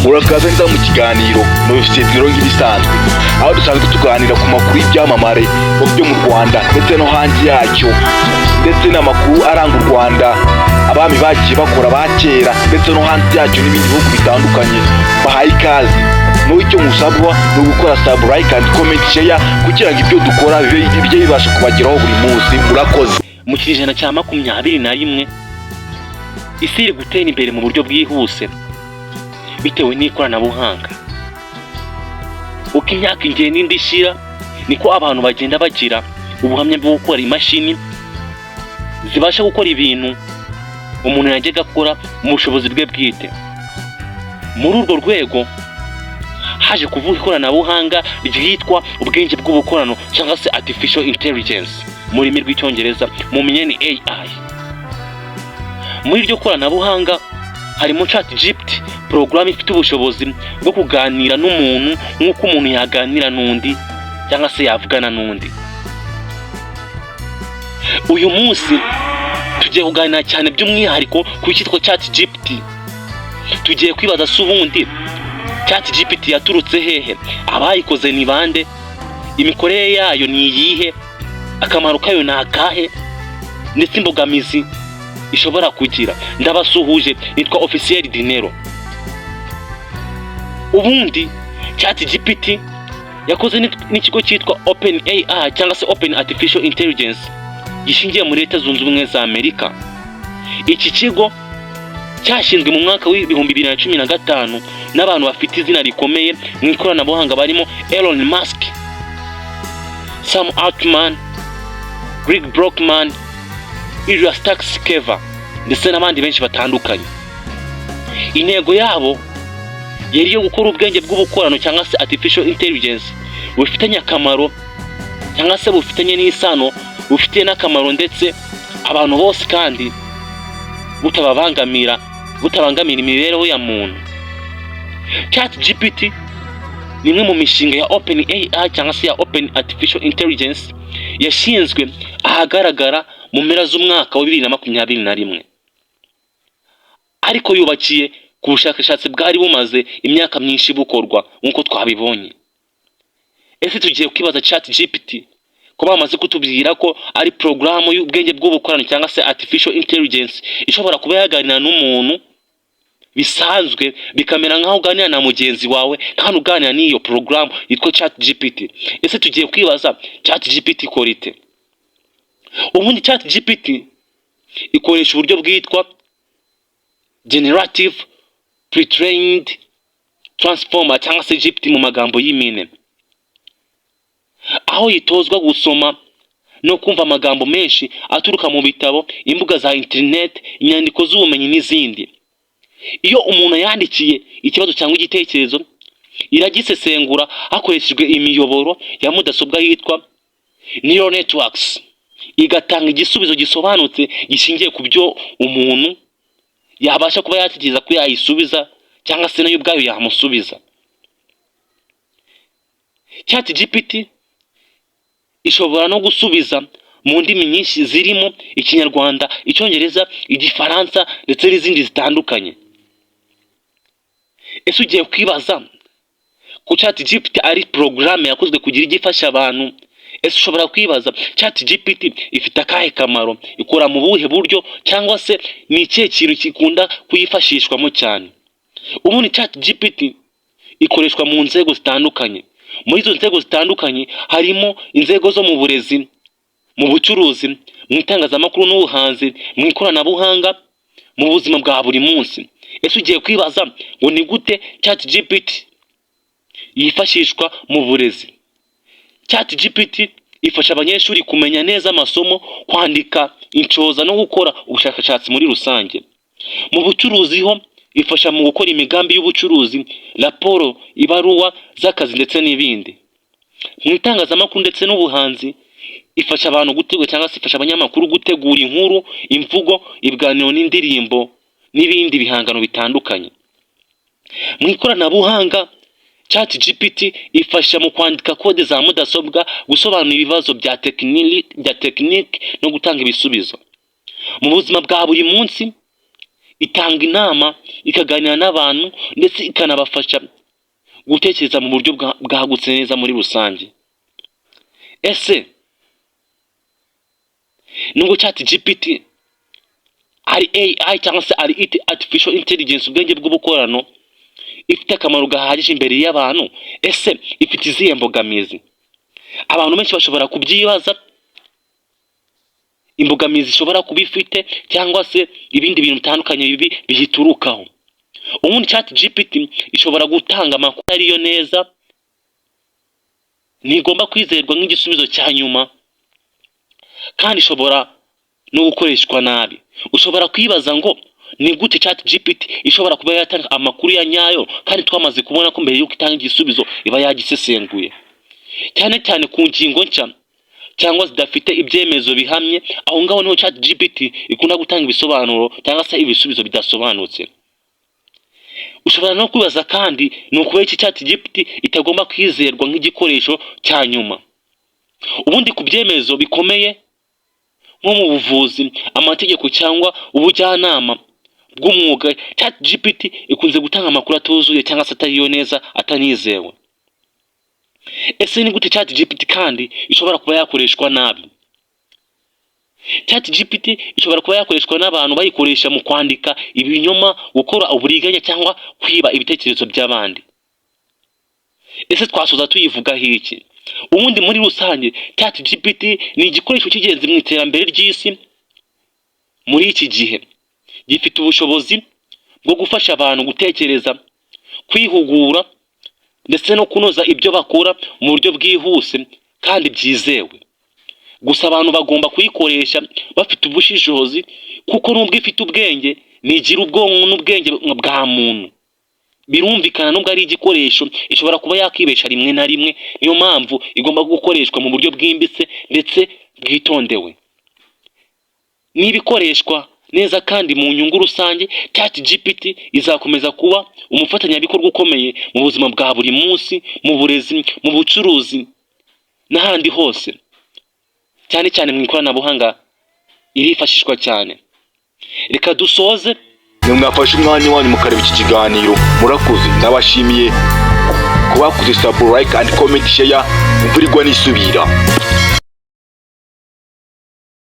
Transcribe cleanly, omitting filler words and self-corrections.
urakaza neza mu kiganiro n'ufite biro nk'ibisanzwe aho dusanzwe tuganira ku makuru y'ibyamamare mu byo mu Rwanda ndetse no hanze yacyo ndetse n'amakuru aranga u Rwanda abami bagiye bakora bakera ndetse no hanze yacyo n'ibindi bihugu bitandukanye. Bahaye ikaze n'icyo musabwa no gukora subscribe and comment share kugira ngo ibyo dukora bibe bibasha kubageraho buri munsi. Murakoze. Mu kinyejana cya 21 isi iri gutera imbere mu buryo bwihuse bitewe n'ikoranabuhanga. Uko imyaka igenda indishira niko abantu bagenda bagira ubuhamya bwo gukora imashini zibasha gukora ibintu umuntu yajyaga akora mu bushobozi bwe bwite. Muri urwo rwego haje kuvuga ikoranabuhanga ryitwa ubwenge bw'ubukorano cyangwa se artificial intelligence mu rurimi rw'icyongereza, mu menyeni AI. Muri iryo koranabuhanga harimo ChatGPT, porogaramu ifite ubushobozi bwo kuganira n'umuntu nk'uko umuntu yaganira n'undi cyangwa se yavugana n'undi. Uyu munsi tugiye kuganira cyane by'umwihariko ku cyitwa ChatGPT. Tugiye kwibaza se ubundi ChatGPT yaturutse hehe, abayikoze ni bande, imikorere yayo ni iyihe, akamaro kayo ni akahe, ndetse imbogamizi ishobora kugira. Ndabasuhuje, nitwa Officiel Dinero. Ubundi ChatGPT yakoze n'ikigo cyitwa OpenAI cyangwa se Open Artificial Intelligence gishingiye muri Leta Zunze Ubumwe za Amerika. Iki kigo cyashinzwe mu mwaka w'2015 n'abantu bafite izina rikomeye mu ikoranabuhanga barimo Elon Musk, Sam Altman, Greg Brockman, Ilya Sutskever ndetse n'abandi benshi batandukanye. Intego yabo yari yo gukora ubwenge bw'ubukorano cyangwa se artificial intelligence bufitanye akamaro cyangwa se bufitanye n'isano, bufite n'akamaro ndetse abantu bose kandi butabangamira imibereho ya muntu. ChatGPT ni imwe mu mishinga ya OpenAI cyangwa se ya Open Artificial Intelligence yashinzwe ahagaragara mu mpera z'umwaka wa 2021, ariko yubakiye ku bushakashatsi bwari bumaze imyaka myinshi bukorwa nk'uko twabibonye. Ese tugiye kwibaza ChatGPT ko bamaze kutubwira ko ari porogaramu y'ubwenge bw'ubukorano cyangwa se artificial intelligence ishobora kuba yaganira n'umuntu bisanzwe bikamera nkaho uganira na mugenzi wawe kandi uganira n'iyo porogaramu yitwa ChatGPT. Ese tugiye kwibaza ChatGPT ikora ite? Ubundi ChatGPT ikoresha uburyo bwitwa generative pre-trained transformer cyangwa se GPT mu magambo y'impine, aho yitozwa gusoma no kumva amagambo menshi aturuka mu bitabo, imbuga za internet, inyandiko z'ubumenyi n'izindi. Iyo umuntu yandikiye ikibazo cyangwa igitekerezo iragisesengura hakoreshejwe imiyoboro ya mudasobwa yitwa neural networks, igatanga igisubizo gisobanutse gishingiye ku byo umuntu yabasha kuba yatekereza ko yayisubiza cyangwa se nayo ubwayo yamusubiza. ChatGPT ishobora no gusubiza mu ndimi nyinshi zirimo Ikinyarwanda, Icyongereza, Igifaransa ndetse n'izindi zitandukanye. Ese ugiye kwibaza ko ChatGPT ari porogaramu yakozwe kugira igifasha abantu? Ese ushobora kwibaza ChatGPT ifite akahe kamaro, ikora mu buhe buryo, cyangwa se ni ikihe kintu kikunda kuyifashishwamo cyane? Ubundi ChatGPT ikoreshwa mu nzego zitandukanye. Muri izo nzego zitandukanye harimo inzego zo mu burezi, mu bucuruzi, mu itangazamakuru n'ubuhanzi, mu ikoranabuhanga, mu buzima bwa buri munsi. Ese ugiye kwibaza ngo ni gute ChatGPT yifashishwa mu burezi? ChatGPT ifasha abanyeshuri kumenya neza amasomo, kwandika inshoza no gukora ubushakashatsi muri rusange. Mu bucuruzi ho ifasha mu gukora imigambi y'ubucuruzi, raporo, ibaruwa z'akazi ndetse n'ibindi. Mu itangazamakuru ndetse n'ubuhanzi ifasha abantu gutegura cyangwa se ifasha abanyamakuru gutegura inkuru, imvugo, ibiganiro n'indirimbo n'ibindi bihangano bitandukanye. Mu ikoranabuhanga ChatGPT ifasha mu kwandika kode za mudasobwa, gusobanura ibibazo bya tekinike no gutanga ibisubizo. Mu buzima bwa buri munsi itanga inama, ikaganira n'abantu ndetse ikanabafasha gutekereza mu buryo bwagutse neza muri rusange. Ese nubwo ChatGPT ari AI cyangwa se ari artificial intelligence, ubwenge bw'ubukorano, ifite akamaro gahagije imbere y'abantu, ese ifite izihe mbogamizi? Abantu benshi bashobora kubyibaza imbogamizi ishobora kuba ifite cyangwa se ibindi bintu bitandukanye bibi bihiturukaho. Ubundi ChatGPT ishobora gutanga amakuru ariyo neza, ntigomba kwizerwa nk'igisubizo cya nyuma, kandi ishobora no gukoreshwa nabi. Ushobora kwibaza ngo ni gute ChatGPT ishobora kuba yatanga amakuru ya nyayo kandi twamaze kubona ko mbere y'uko itanga igisubizo iba yagisesenguye, cyane cyane ku ngingo nshya cyangwa zidafite ibyemezo bihamye. Aho ngaho niho ChatGPT ikunda gutanga ibisobanuro cyangwa se ibisubizo bidasobanutse. Ushobora no kwibaza kandi ni ukubera iki ChatGPT itagomba kwizerwa nk'igikoresho cya nyuma. Ubundi ku byemezo bikomeye nko mu buvuzi, amategeko cyangwa ubujyanama bw'umwuga, ChatGPT ikunze gutanga amakuru atuzuye cyangwa se atariyo neza, atanizewe. Ese ni gute ChatGPT kandi ishobora kuba yakoreshwa nabi? ChatGPT ishobora kuba yakoreshwa n'abantu bayikoresha mu kwandika ibinyoma, gukora uburiganya cyangwa kwiba ibitekerezo by'abandi. Ese twasoza tuyivugaho iki? Ubundi muri rusange ChatGPT ni igikoresho cy'ingenzi mu iterambere ry'isi muri iki gihe. Gifite ubushobozi bwo gufasha abantu gutekereza, kwihugura ndetse no kunoza ibyo bakora mu buryo bwihuse kandi byizewe. Gusa abantu bagomba kuyikoresha bafite ubushishozi, kuko nubwo ifite ubwenge, nigira ubwonko n'ubwenge bwa muntu. Birumvikana nubwo ari igikoresho ishobora kuba yakibesha rimwe na rimwe, niyo mpamvu igomba gukoreshwa mu buryo bwimbitse ndetse bwitondewe. Niba ikoreshwa neza kandi mu nyungu rusange, ChatGPT izakomeza kuba umufatanyabikorwa ukomeye mu buzima bwa buri munsi, mu burezi, mu bucuruzi n'ahandi hose. Cyane cyane mu ikoranabuhanga irifashishwa cyane. Reka dusoze. Mwafashe umwanya wanyu mukareba iki kiganiro, murakoze. Ndabashimiye kubakoze subscribe, like and comment, share. Imvura igwa n'isubira.